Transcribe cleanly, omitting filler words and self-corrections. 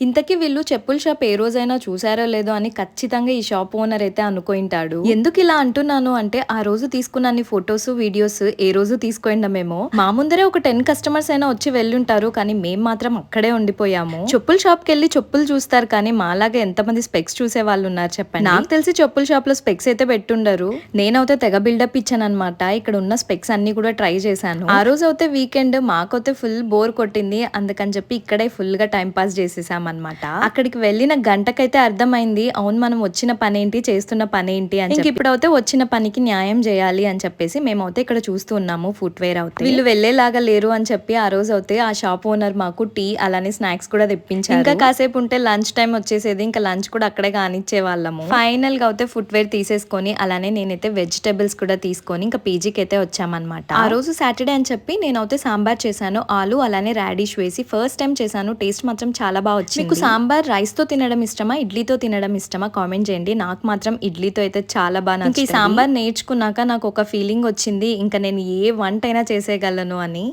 ఇంతకీ వీళ్ళు చెప్పుల షాప్ ఏ రోజైనా చూసారో లేదో అని ఖచ్చితంగా ఈ షాప్ ఓనర్ అయితే అనుకుంటాడు. ఎందుకు ఇలా అంటున్నాను అంటే ఆ రోజు తీసుకున్న ఫొటోస్ వీడియోస్ ఏ రోజు తీసుకోండమేమో మా ముందరే ఒక 10 కస్టమర్స్ అయినా వచ్చి వెళ్ళుంటారు, కానీ మేము మాత్రం అక్కడే ఉండిపోయాము. చెప్పుల షాప్ కి వెళ్ళి చెప్పులు చూస్తారు, కానీ మాలాగా ఎంతమంది స్పెక్స్ చూసే వాళ్ళు ఉన్నారు చెప్పండి. నాకు తెలిసి చెప్పుల షాప్ లో స్పెక్స్ అయితే పెట్టుండరు. నేనైతే తెగ బిల్డప్ ఇచ్చాను అనమాట. ఇక్కడ ఉన్న స్పెక్స్ అన్ని కూడా ట్రై చేశాను. ఆ రోజు అయితే వీకెండ్ మాకైతే ఫుల్ బోర్ కొట్టింది, అందుకని చెప్పి ఇక్కడే ఫుల్ గా టైం పాస్ చేసేసాం అనమాట. అక్కడికి వెళ్ళిన గంటకైతే అర్థమైంది, అవును మనం వచ్చిన పని ఏంటి చేస్తున్న పని ఏంటి అని. ఇప్పుడైతే వచ్చిన పనికి న్యాయం చేయాలి అని చెప్పేసి మేమైతే ఇక్కడ చూస్తూ ఉన్నాము. ఫుట్వేర్ అవుతే వీళ్ళు వెళ్లేలాగా లేరు అని చెప్పి ఆ రోజు అయితే ఆ షాప్ ఓనర్ మాకు టీ అలానే స్నాక్స్ కూడా తెప్పించారు. ఇంకా కాసేపు ఉంటే లంచ్ టైం వచ్చేసేది, ఇంకా లంచ్ కూడా అక్కడే కానిచ్చే వాళ్ళము. ఫైనల్ గా అయితే ఫుట్వేర్ తీసేసుకొని అలానే నేనైతే వెజిటబుల్స్ కూడా తీసుకొని ఇంకా పీజీకి అయితే వచ్చామన్నమాట. ఆ రోజు సాటర్డే అని చెప్పి నేనైతే సాంబార్ చేశాను, ఆలు అలానే రాడిష్ వేసి ఫస్ట్ టైం చేశాను. టేస్ట్ మాత్రం చాలా బాగా వచ్చింది. మీకు సాంబార్ రైస్ తో తినడం ఇష్టమా ఇడ్లీతో తినడం ఇష్టమా కామెంట్ చేయండి. నాకు మాత్రం ఇడ్లీతో అయితే చాలా బాగా నచ్చింది. ఈ సాంబార్ నేర్చుకున్నాక నాకు ఒక ఫీలింగ్ వచ్చింది, ఇంకా నేను ఏ వంట అయినా చేసేయగలను అని.